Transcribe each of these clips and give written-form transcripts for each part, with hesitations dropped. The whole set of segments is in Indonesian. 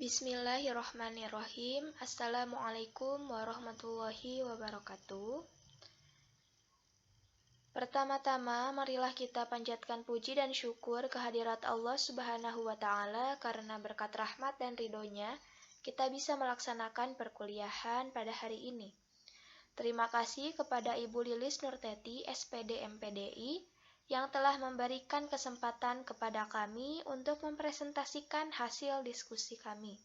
Bismillahirrohmanirrohim. Assalamualaikum warahmatullahi wabarakatuh. Pertama-tama, marilah kita panjatkan puji dan syukur kehadirat Allah Subhanahu wa Ta'ala karena berkat rahmat dan ridhonya kita bisa melaksanakan perkuliahan pada hari ini. Terima kasih kepada Ibu Lilis Nurteti, SPD MPDI, yang telah memberikan kesempatan kepada kami untuk mempresentasikan hasil diskusi kami.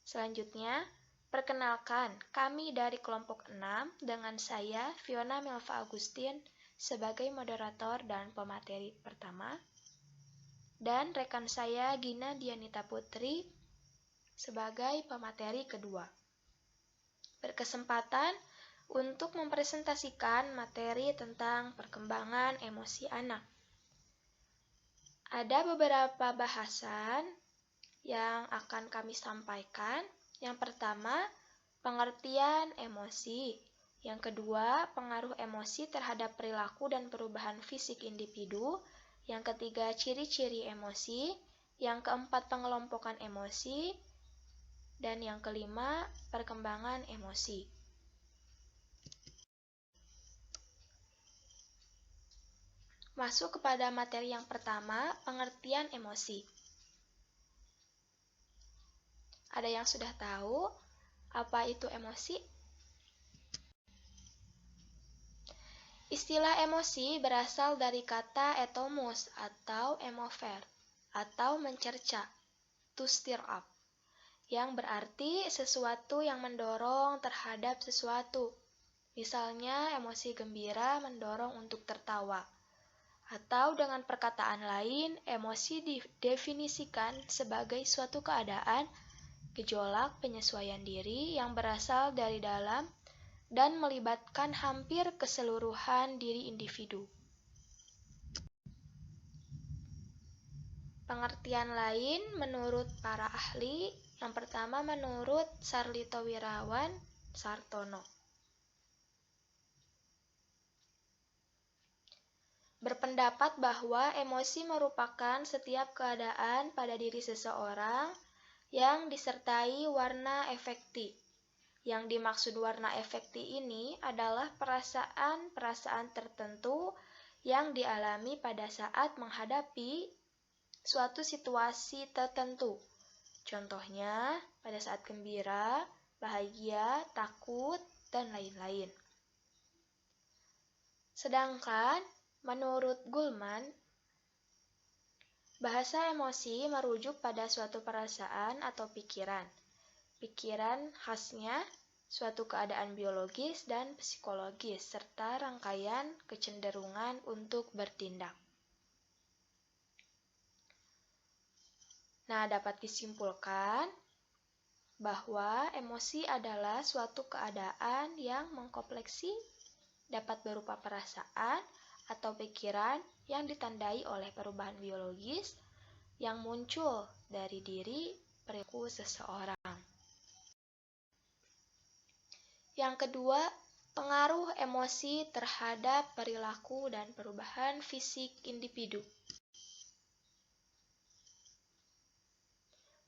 Selanjutnya, perkenalkan kami dari kelompok 6 dengan saya, Fiona Melva Agustin, sebagai moderator dan pemateri pertama, dan rekan saya, Gina Dianita Putri, sebagai pemateri kedua. Berkesempatan untuk mempresentasikan materi tentang perkembangan emosi anak. Ada beberapa bahasan yang akan kami sampaikan. Yang pertama, pengertian emosi. Yang kedua, pengaruh emosi terhadap perilaku dan perubahan fisik individu. Yang ketiga, ciri-ciri emosi. Yang keempat, pengelompokan emosi. Dan yang kelima, perkembangan emosi. Masuk kepada materi yang pertama, pengertian emosi. Ada yang sudah tahu apa itu emosi? Istilah emosi berasal dari kata etomus atau emover atau mencerca, to stir up, yang berarti sesuatu yang mendorong terhadap sesuatu. Misalnya emosi gembira mendorong untuk tertawa. Atau dengan perkataan lain, emosi didefinisikan sebagai suatu keadaan, gejolak penyesuaian diri yang berasal dari dalam dan melibatkan hampir keseluruhan diri individu. Pengertian lain menurut para ahli, yang pertama menurut Sarlito Wirawan Sartono. Berpendapat bahwa emosi merupakan setiap keadaan pada diri seseorang yang disertai warna efekti. Yang dimaksud warna efekti ini adalah perasaan-perasaan tertentu yang dialami pada saat menghadapi suatu situasi tertentu. Contohnya, pada saat gembira, bahagia, takut, dan lain-lain. Sedangkan menurut Gulman, bahasa emosi merujuk pada suatu perasaan atau pikiran. Pikiran khasnya suatu keadaan biologis dan psikologis, serta rangkaian kecenderungan untuk bertindak. Nah, dapat disimpulkan bahwa emosi adalah suatu keadaan yang mengkompleksi, dapat berupa perasaan atau pikiran yang ditandai oleh perubahan biologis yang muncul dari diri perilaku seseorang. Yang kedua, pengaruh emosi terhadap perilaku dan perubahan fisik individu.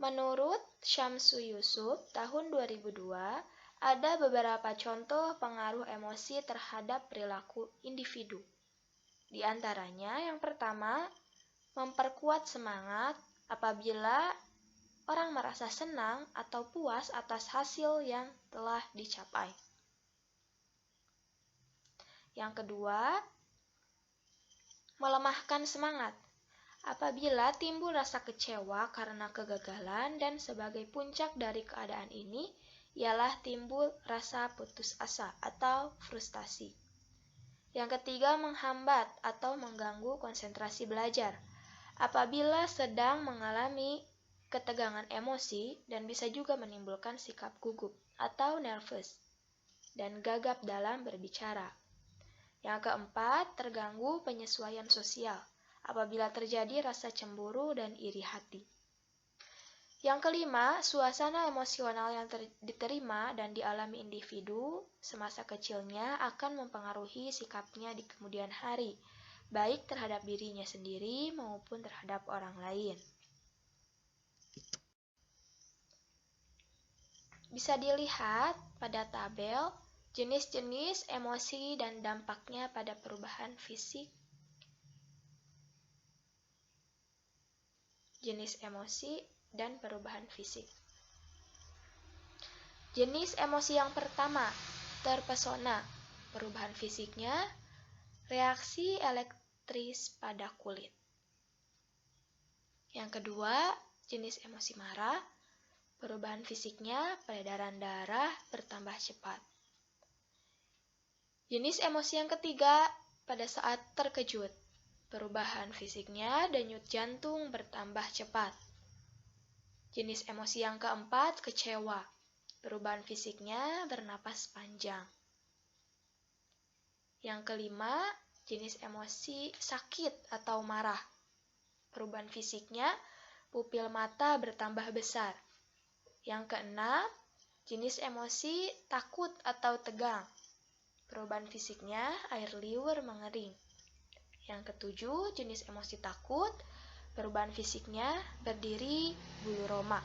Menurut Syamsu Yusuf tahun 2002, ada beberapa contoh pengaruh emosi terhadap perilaku individu. Di antaranya, yang pertama, memperkuat semangat apabila orang merasa senang atau puas atas hasil yang telah dicapai. Yang kedua, melemahkan semangat apabila timbul rasa kecewa karena kegagalan, dan sebagai puncak dari keadaan ini ialah timbul rasa putus asa atau frustasi. Yang ketiga, menghambat atau mengganggu konsentrasi belajar apabila sedang mengalami ketegangan emosi, dan bisa juga menimbulkan sikap gugup atau nervous dan gagap dalam berbicara. Yang keempat, terganggu penyesuaian sosial apabila terjadi rasa cemburu dan iri hati. Yang kelima, suasana emosional yang diterima dan dialami individu semasa kecilnya akan mempengaruhi sikapnya di kemudian hari, baik terhadap dirinya sendiri maupun terhadap orang lain. Bisa dilihat pada tabel jenis-jenis emosi dan dampaknya pada perubahan fisik. Jenis emosi dan perubahan fisik. Jenis emosi yang pertama, terpesona. Perubahan fisiknya, reaksi elektris pada kulit. Yang kedua, jenis emosi marah. Perubahan fisiknya, peredaran darah bertambah cepat. Jenis emosi yang ketiga, pada saat terkejut. Perubahan fisiknya, denyut jantung bertambah cepat. Jenis emosi yang keempat, kecewa. Perubahan fisiknya, bernapas panjang. Yang kelima, jenis emosi sakit atau marah. Perubahan fisiknya, pupil mata bertambah besar. Yang keenam, jenis emosi takut atau tegang. Perubahan fisiknya, air liur mengering. Yang ketujuh, jenis emosi takut. Perubahan fisiknya, berdiri bulu roma.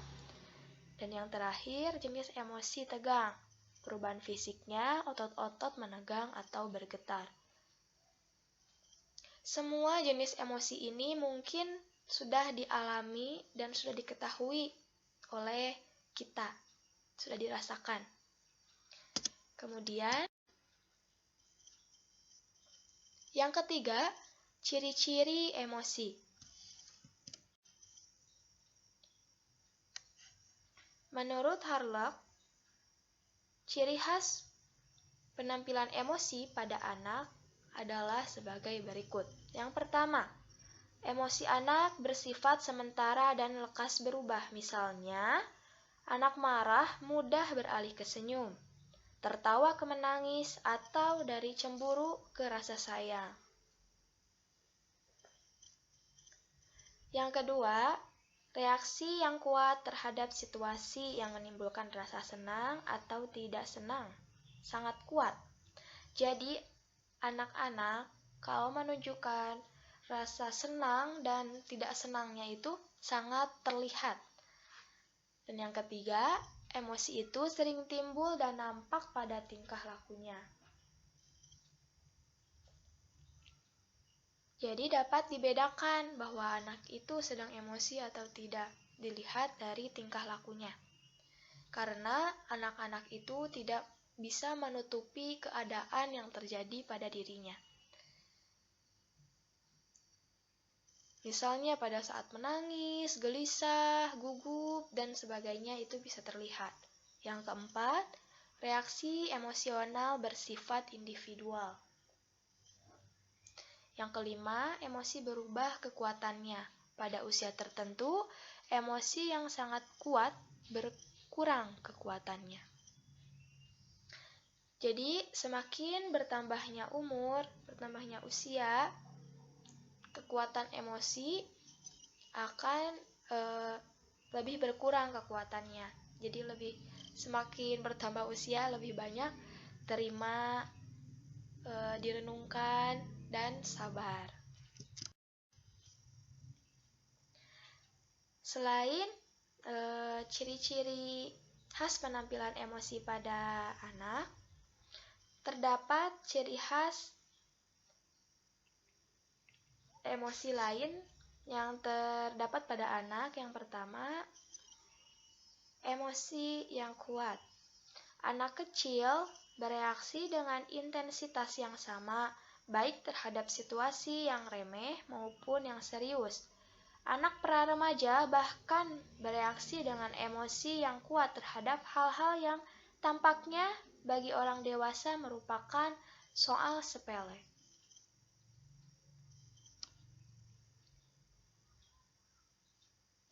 Dan yang terakhir, jenis emosi tegang. Perubahan fisiknya, otot-otot menegang atau bergetar. Semua jenis emosi ini mungkin sudah dialami dan sudah diketahui oleh kita, sudah dirasakan. Kemudian, yang ketiga, ciri-ciri emosi. Menurut Harlock, ciri khas penampilan emosi pada anak adalah sebagai berikut. Yang pertama, emosi anak bersifat sementara dan lekas berubah. Misalnya, anak marah mudah beralih ke senyum, tertawa ke menangis, atau dari cemburu ke rasa sayang. Yang kedua, reaksi yang kuat terhadap situasi yang menimbulkan rasa senang atau tidak senang sangat kuat. Jadi, anak-anak kalau menunjukkan rasa senang dan tidak senangnya itu sangat terlihat. Dan yang ketiga, emosi itu sering timbul dan nampak pada tingkah lakunya. Jadi dapat dibedakan bahwa anak itu sedang emosi atau tidak, dilihat dari tingkah lakunya. Karena anak-anak itu tidak bisa menutupi keadaan yang terjadi pada dirinya. Misalnya pada saat menangis, gelisah, gugup, dan sebagainya itu bisa terlihat. Yang keempat, reaksi emosional bersifat individual. Yang kelima, emosi berubah kekuatannya. Pada usia tertentu, emosi yang sangat kuat berkurang kekuatannya. Jadi, semakin bertambahnya umur, bertambahnya usia, kekuatan emosi akan lebih berkurang kekuatannya. Jadi, semakin bertambah usia, lebih banyak terima, direnungkan, dan sabar. Selain ciri-ciri khas penampilan emosi pada anak, terdapat ciri khas emosi lain yang terdapat pada anak. Yang pertama, emosi yang kuat. Anak kecil bereaksi dengan intensitas yang sama, baik terhadap situasi yang remeh maupun yang serius. Anak pra-remaja bahkan bereaksi dengan emosi yang kuat terhadap hal-hal yang tampaknya bagi orang dewasa merupakan soal sepele.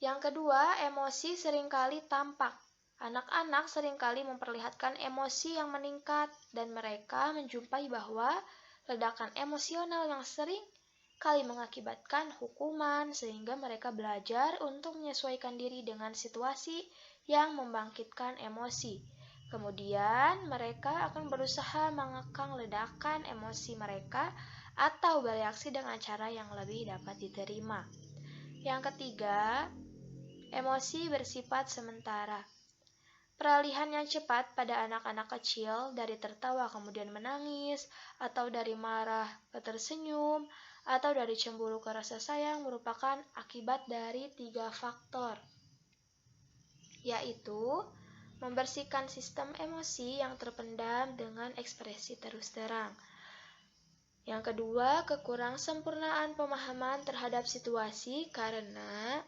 Yang kedua, emosi seringkali tampak. Anak-anak seringkali memperlihatkan emosi yang meningkat dan mereka menjumpai bahwa ledakan emosional yang sering kali mengakibatkan hukuman sehingga mereka belajar untuk menyesuaikan diri dengan situasi yang membangkitkan emosi. Kemudian, mereka akan berusaha mengekang ledakan emosi mereka atau bereaksi dengan cara yang lebih dapat diterima. Yang ketiga, emosi bersifat sementara. Peralihan yang cepat pada anak-anak kecil dari tertawa kemudian menangis, atau dari marah ke tersenyum, atau dari cemburu ke rasa sayang merupakan akibat dari 3 faktor, yaitu membersihkan sistem emosi yang terpendam dengan ekspresi terus terang. Yang kedua, kekurang sempurnaan pemahaman terhadap situasi karena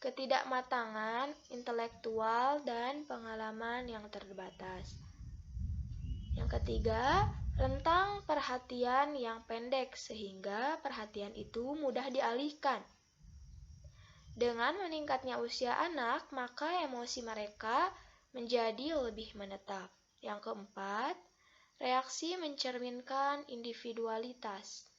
ketidakmatangan intelektual dan pengalaman yang terbatas. Yang ketiga, rentang perhatian yang pendek sehingga perhatian itu mudah dialihkan. Dengan meningkatnya usia anak, maka emosi mereka menjadi lebih menetap. Yang keempat, reaksi mencerminkan individualitas.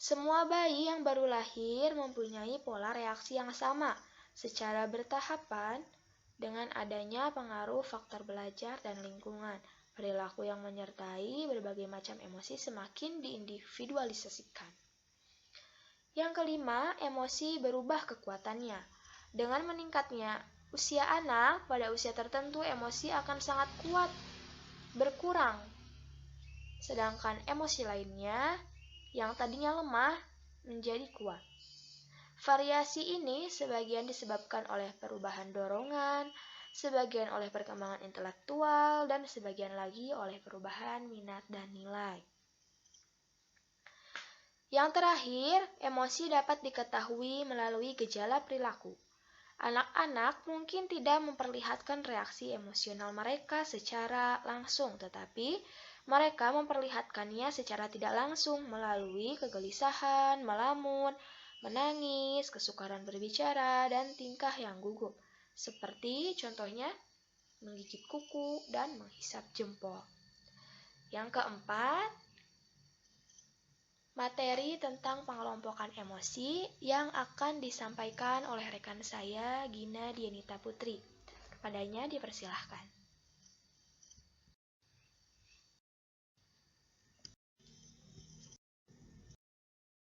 Semua bayi yang baru lahir mempunyai pola reaksi yang sama secara bertahapan dengan adanya pengaruh faktor belajar dan lingkungan. Perilaku yang menyertai berbagai macam emosi semakin diindividualisasikan. Yang kelima, emosi berubah kekuatannya. Dengan meningkatnya usia anak, pada usia tertentu emosi akan sangat kuat, berkurang. Sedangkan emosi lainnya yang tadinya lemah menjadi kuat. Variasi ini sebagian disebabkan oleh perubahan dorongan, sebagian oleh perkembangan intelektual, dan sebagian lagi oleh perubahan minat dan nilai. Yang terakhir, emosi dapat diketahui melalui gejala perilaku. Anak-anak mungkin tidak memperlihatkan reaksi emosional mereka secara langsung, tetapi mereka memperlihatkannya secara tidak langsung melalui kegelisahan, melamun, menangis, kesukaran berbicara, dan tingkah yang gugup. Seperti contohnya menggigit kuku dan menghisap jempol. Yang keempat, materi tentang pengelompokan emosi yang akan disampaikan oleh rekan saya, Gina Dianita Putri. Kepadanya dipersilahkan.